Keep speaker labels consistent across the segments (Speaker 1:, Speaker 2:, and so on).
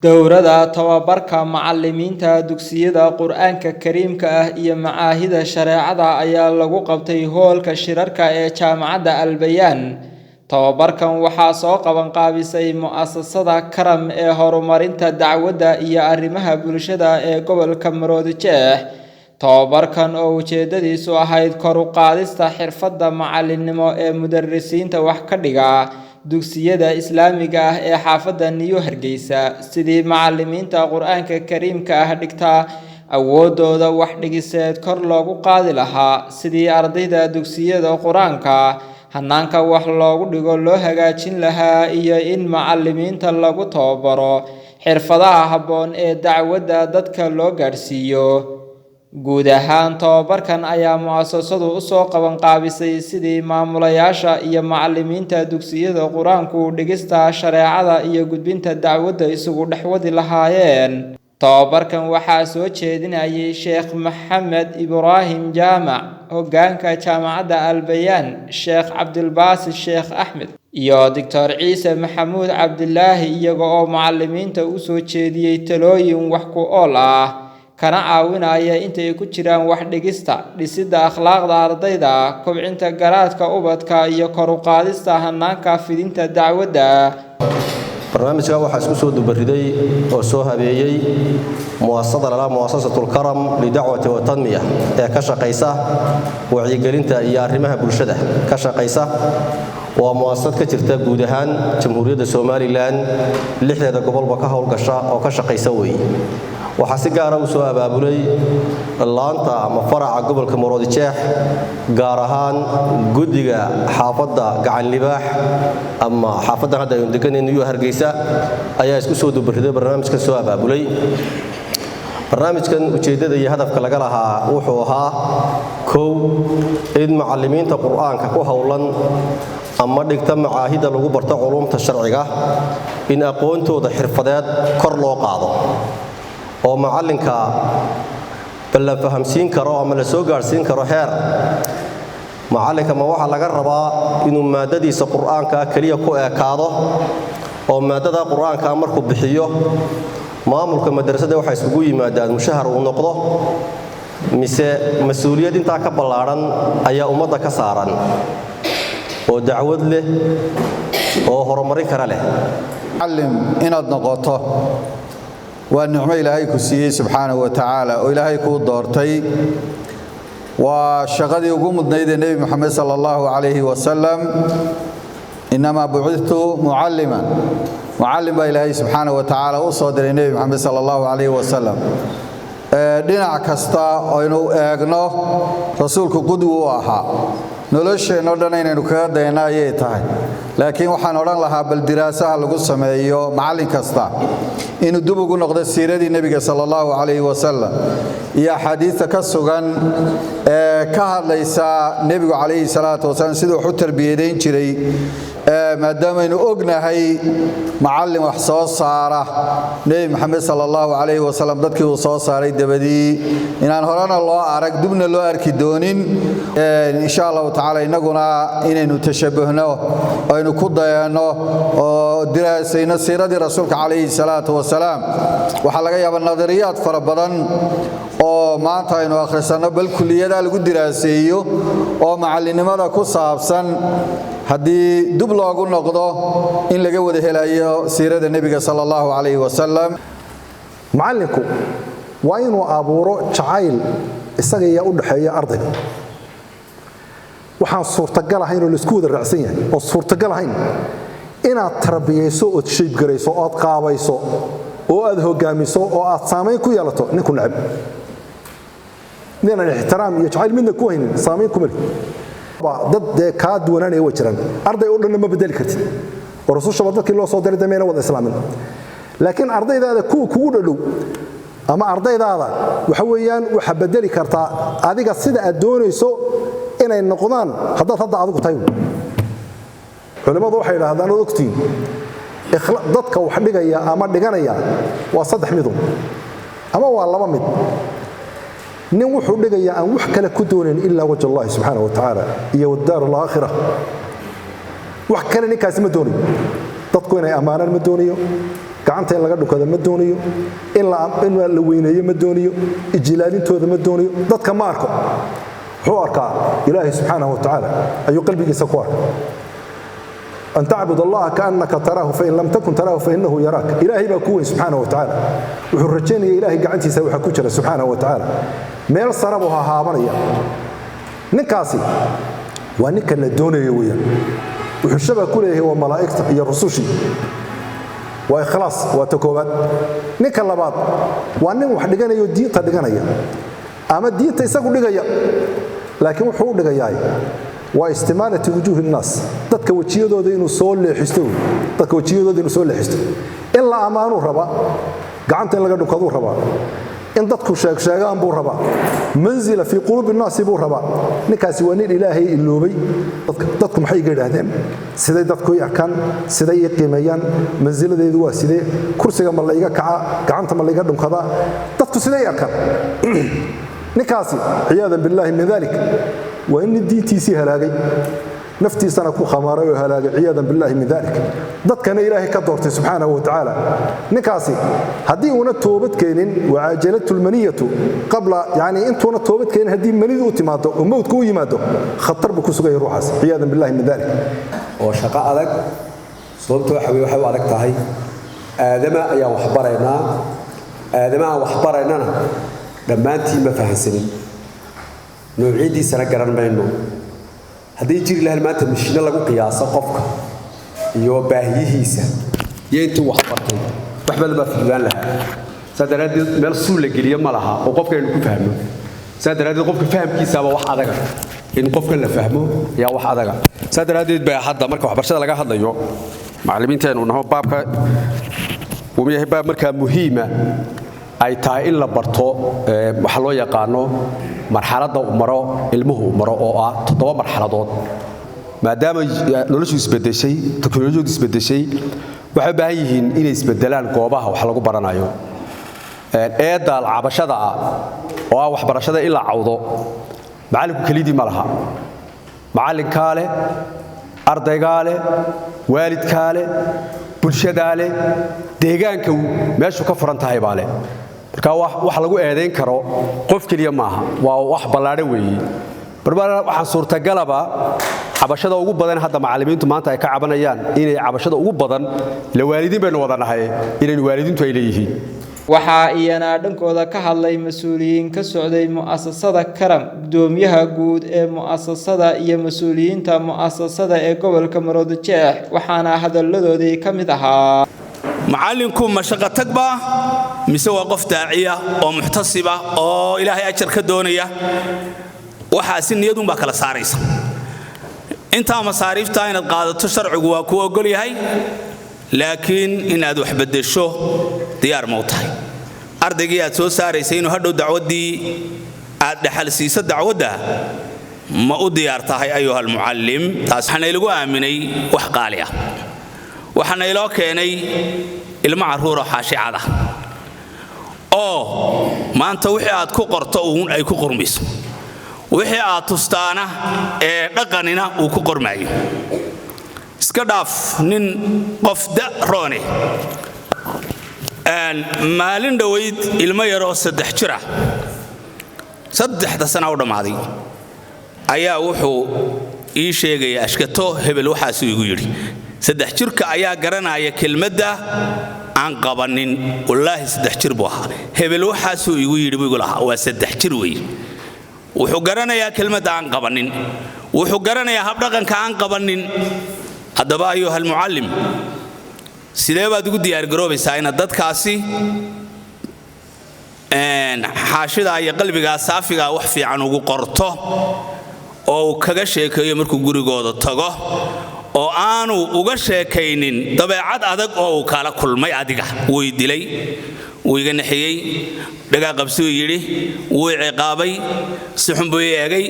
Speaker 1: Dowladda tababarka macallimiinta dugsiyada Qur'aanka Kariimka ah iyo macaahida shareecada ayaa lagu qabtay hoolka shirarka ee Jaamacadda Al-Bayaan. Tababarkan waxaa soo qaban qaabisay mu'asasada Karam ee horumarinta dacwadda iyo arrimaha bulshada ee gobolka Maroodijeex. Tababarkan oo ujeedadiisu ahayd kor u qaadista xirfadda macallinimo ee mudarrisiinta wax ka dhiga dugsiyada Islaamiga ah ee xaafadda New Hargeysa, sidii macallimiinta Qur'aanka Kariimka ah dhigta awoodooda wax dhigiseed kor loogu qaadi lahaa, sidii ardayda dugsiyada Qur'aanka hanaanka wax loogu dhigo loo hagaajin lahaa, iyo in macallimiinta lagu tababaro xirfadaha habboon ee dacwadda dadka loo gaarsiiyo. Guud ahaan tababarkan ayaa mu'asasadu u soo qaban qaabisay sidii maamulayaasha iyo macallimiinta dugsiyada Qur'aanku dhigista shareecada iyo gudbinta dacwadda isugu dhexwadi lahaayeen. Tababarkan waxaa soo jeedinayay Sheekh Maxamed Ibraahim Jaamac, hoggaanka Jaamacadda Al-Bayaan, Sheekh Cabdilbaasit Sheekh Axmed, iyo Dr. Ciise Maxamuud Cabdilaahi, iyaga oo macallimiinta u soo jeediyay talooyin wax ku ool ah kana caawinaya intay ku jiraan wax dhigista, dhisidda akhlaaqda ardayda, kobcinta garaadka ubadka, iyo kor u qaadista hanaanka fidinta dacwadda.
Speaker 2: barnaamijka waxaa isku soo dubariday oo soo habeeyay mu'asasatul Karam lidacwati wa tanmiya ee ka shaqeysa wacyigelinta iyo arrimaha bulshada ka shaqeysa. waa mu'asasad ka jirta guud ahaan Jamhuuriyadda Soomaaliland lixdeeda gobolba ka howlgasha oo ka shaqeysa weeye. waxaa si gaar ah u soo abaabulay laanta ama faraca gobolka Maroodijeex, gaar ahaan guddiga xaafadda Gacan Libaax ama xaafadda hadda aynu deganayno New Hargeysa ayaa isku soo dubariday barnaamijkan soo abaabulay. barnaamijkan ujeedada iyo hadafka laga lahaa wuxuu ahaa kow, in macallimiinta Qur'aanka ku howlan ama dhigta macaahida lagu barto culuumta sharciga in aqoontooda xirfadeed kor loo qaado, oo macallinka bal fahamsiin karo ama la soo gaarsiin karo heer macallinka ma waxa laga rabaa inuu maadadiisa Qur'aanka kaliya ku eekaado oo maadada Qur'aanka markuu bixiyo maamulka madrasada waxa isugu yimaadaan mushahar uu noqdo, mise mas'uuliyad inta ka ballaaran ayaa ummadda ka saaran oo dacwad leh oo horumarin kara leh.
Speaker 3: معلم inaad noqoto waa nicmo Ilaahay ku siiyay subhanahu wa ta'ala oo Ilaahay ku doortay. waa shaqadii ugu mudnayd ee Nabi Muhammad sallallahu alayhi wa sallam, inama bu'ithtu mualliman. muallim baa Ilaahay subhanahu wa ta'ala u soo diray Nabi Muhammad sallallahu alayhi wa sallam. dhinac kasta oo inuu eegno rasuulku qudwo u ahaa, nolosheena dhan inaynu kaga daynayay tahay. laakiin waxaan oran lahaa bal diraasaha lagu sameeyo macallin kasta inuu dib ugu noqdo siiradii nabiga sallallahu alayhi wa sallam iyo xadiis ka sugan ee ka hadlaysa nabiga alayhi salaatu wasalaam sidoo uu tarbiyadeyn jiray, maadaama aynu ognahay macallin wax soo saara nabi maxamed sallallahu alayhi wa sallam dadkii uu soo saaray dabadii inaan horena loo arag dibna loo arki doonin. insha Allah ta'ala inaguna inaynu tashabbahno aynu ku dayano oo diraasayna siiradii rasuulka alayhi salaatu wasalaam. waxa laga yaabaa nadariyaad fara badan oo maanta aynu akhrisano bal kulliyada lagu diraaseeyo oo macallinimada ku saabsan haddii dib loogu noqdo in laga wada helayo siirada nabiga sallallahu alayhi wa sallam.
Speaker 4: macallinku waa inuu abuuro jacayl isaga iyo u dhaxeeya ardayga. waxaan suurtagal ahayn oo la isku wada raacsan yahay oo suurtagal ahayn inaad tarbiyayso oo shape garayso oo qaabayso oo aad hogaamiso oo aad saameyn ku yeelato ninku nacab. nina ixtiraam iyo jacayl midna ku haynin saameyn ku mari dad ka duwanaanay way jiraan. arday oo dhan ma bedeli kartid oo rasuulka dadkii loo soo diray dameena wada islaamin. laakiin ardaydaada kugu dhadhow ama ardaydaada waxa weeyaan waxa bedeli kartaa adiga sida aad doonayso inay noqdaan haddaad hadda adigu tahay. culimadu waxay yiraahdaan ogtiin dadka wax dhigaya ama dhiganaya waa saddex mid ama waa laba mid. nin wuxuu dhigaya aan wax kale ku doonin illa wajh Allah subhanahu wa ta'ala iyo daarul aakhirah. wax kale ninkaas ma doonin. dadku inay amaanaan ma dooniyo, gacanta in laga dhukada ma doonayo in la weyneeyo ma doonayo ijlaalintooda ma doonayo dadka ma arko wuxuu arkaa ilaahay subxaanahu wa tacaala ayuu qalbigiisa ku arkaa أن تعبد الله كأنك تراه فإن لم تكن تراه فإنه يراك إلهي باكوه سبحانه وتعالى وحرجيني إلهي قعنتي سوي حكوشر سبحانه وتعالى ميل صربها هابريا نكاسي ونك الدنيا يويا وحشبه كله هو ملائكة يا رسوشي وإخلاص وتكوبات نك اللبات وأنه وحدقنا يدين تدقنا أما الدين تيساقوا لغايا لكن وحور لغايا واستمالة وجوه الناس dadka wajiyadooda inuu soo leexisto illa amaanu raba gacanta in laga dhukado raba in dadku sheegaan buu raba manzila fi qulub الناس buu raba ninkaasi waa nin ilaahay iloobay dadku maxay yiraahdeen siday dadku yarkan siday qiimeeyaan manziladeedu waa sidee kursiga ma la iga kaca gacanta ma la iga dhukada dadku siday yarkan ninkaasi ciyaadan billahi min dhalik وإن الدينتيسي هلاقي نفتي سنة كو خمارة وهلاقي عياذا بالله من ذلك ضد كان إلهي كدورتي سبحانه وتعالى نكاسي هدي هنا توبت كينين وعاجلته المنية قبل يعني انت هنا توبت كينين هدي منية وتماته وموت كو يماته خطر بكو سقي روحاس عياذا بالله من ذلك
Speaker 5: وشقاء لك صلت وحوي وحوي عليك تاهي آدم يا وحبرنا آدم وحبرنا لما أنت ما فهمسني نوعيدي سنة قرن بينه هذا يجري له المات مشينا لقوا قياسه قفك يوباهيهيسا ينتو وحبرتين وحبل ما في لها سادراد مال سول لجليه مالها وقفك إنه كفهمه سادراد قفك فهم كيسا وواحد هذا إن قفك اللي فهمه يا واحد هذا سادراد بيا حدا مركب وحبرشة لقى حدا يو معلمين تانو إنه بابك وميه باب مركب مهمة أي تاي إلا برتو محلو يقانو مرحلة مرة علمه مرة أو تطور مرحلة ما دام نولش يسبد شيء تكنولوجيا يسبد شيء وحبايهن إن يسبدلان قوابها وحلقوا برنايو أيضا العبشة أو وحبرشة إلا عوضة معلم كليدي مالها معلم كاله أرض كاله والد كاله بلشة كاله دهجان كو ماشوا كفران تهاي باله marka wax lagu eedeyn karo qof kaliya maaha waa wax balaadhay weey barbar waxa suurtagalaba cabashada ugu badan hadda macallimiintu maanta ay ka cabanayaan inay cabashada ugu badan la waalidiin baynu wadanahay inay waalidiintu ay leeyihiin
Speaker 1: waxa iyana dhankooda ka hadlay mas'uuliyiin ka socday mu'assasada Karam gudoomiyaha guud ee mu'assasada iyo mas'uuliyiinta mu'assasada ee gobolka Maroodijeex waxaana hadalladoodii ka mid ahaa
Speaker 6: معلمكم مشقة تكبا مسوى قف داعية أو محتصبة أو إلهي أجر كدونية وحاسين يدون بكلا صاريس أنت مصاريف تاين القاعدة تشرع وكوا قولي هاي لكن إن هذا حبد الشو ديار موتاي أرضية سو صاريسين وهدو دعوة دي أدحل سياسة دعوة ده ما أديار تاهي أيها المعلم تاسحنا يلقوا أمني وحقاليا waxaan ilo keenay ilmo caruur xaashi cada oo maanta wixii aad ku qorto uun ay ku qormayso wixii aad tustaana ee dhaqanina uu ku qormaayo iska dhaaf nin qof da roone maalin dhaweyd ilmo yaroo 3 jir ah 3 sano u dhamaaday ayaa wuxuu ii sheegay ashkato hebel waxaas uu igu yiri 3 jirka ayaa garanaya kelmadda aan qabanin wallahi 3 jir buu ahaa hebel waxaas uu igu yiri buu lahaa waa 3 jir weey wuxuu garanayaa kelmadda aan qabanin wuxuu garanayaa hab dhaqanka aan qabanin hadaba ayuu hal muallim sidee baad ugu diyaar garoobaysaa in dadkaasi xaashida iyo qalbiga saafiga wax fiican ugu qorto oo kaga sheekeeyo markuu gurigooda tago oo aanu uga sheekaynin dabeecad adag oo kala kulmay adiga way dilay way ganaxiyay dhaga qabsoo yiri way ciqaabay si xun buu eegay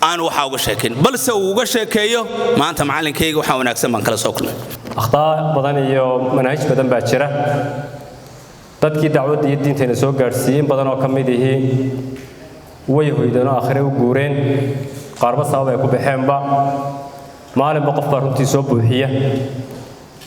Speaker 6: aan waxa uga sheekayn balse uu uga sheekeeyo maanta macallinkayga waxa wanaagsan baan kala soo kulmay
Speaker 7: akhtaa badan iyo manhaj badan baa jira dadkii dacwadda iyo diinteena soo gaarsiiyeen badan oo kamid yihiin way hoydano aakhire u guureen qaarba sabab ay ku baxeenba maalinba qof baa runtii soo buuxiya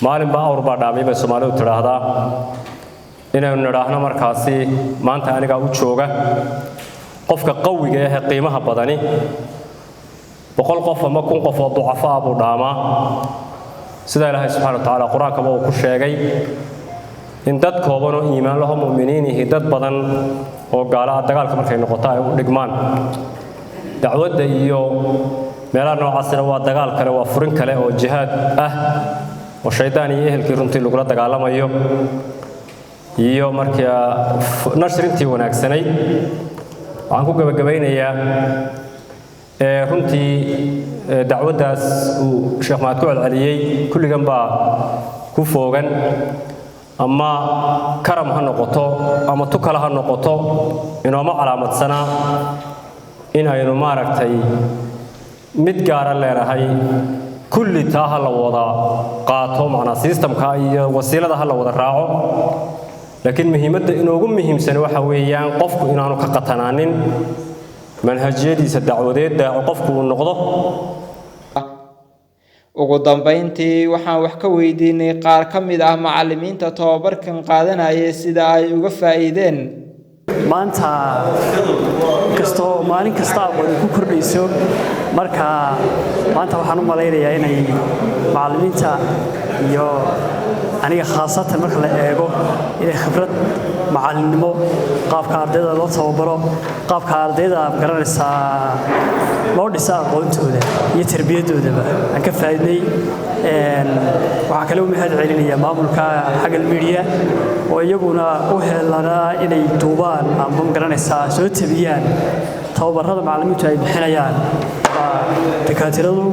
Speaker 7: maalin baa awr baa dhaamay bay Soomaalidu tiraahdaa inaynu nidhaahno markaasi maanta aniga u jooga qofka qawiga ah ee qiimaha badani boqol qof ama kun qof oo ducafo ah buu dhaamaa sida Ilaahay subhanahu wa ta'ala quraanka uu ku sheegay in dad kooban oo iimaan laho muuminiin iyo dad badan oo gaala dagaalka markay noqoto ay u dhigmaan dacwadda iyo meelaha noocaasina waa dagaal kale waa furin kale oo jihaad ah oo shaydaan iyo ehelkii runtii lagu dagaalamayo iyo markaa nashrintii wanaagsanayd waxaan ku gabagabeynayaa runtii dacwaddaas uu Sheekh Maxamed ku celceliyay kulligan baa ku foogan ama karam ha noqoto ama tukala ha noqoto inooma calaamadsana in aynu maaragtay mid gaara leenahay kulli taa ha la wada qaato macna systemka iyo wasiilada ha la wada raaco laakiin muhiimadda inoogu muhiimsan waxa weeyaan qofku inaanu ka qatanaanin manhajiyadiisa dacwadeed qofku uu noqdo
Speaker 1: ugu dambeyntii waxaan wax ka weydiinay qaar ka mid ah macallimiinta tababarkan qaadanaya sida ay uga faa'iideen
Speaker 8: maanta maalin kasta aqoon ku kordhayso marka maanta waxaan u maleynayaa inay macallimiinta iyo aniga khaasatan marka la eego inay khibrad macallinimo qaabka ardayda loo tababaro qaabka ardayda garanaysaa loo dhisa aqoontooda iyo tarbiyadoodaba aan ka faa'iiday waxaa kale u mahad celinaya maamulka xagga media oo iyaguna u helanaa inay duubaan ama garanaysaa soo tabiyaan tababarada macallimiintu ay bixinayaan dakatiradu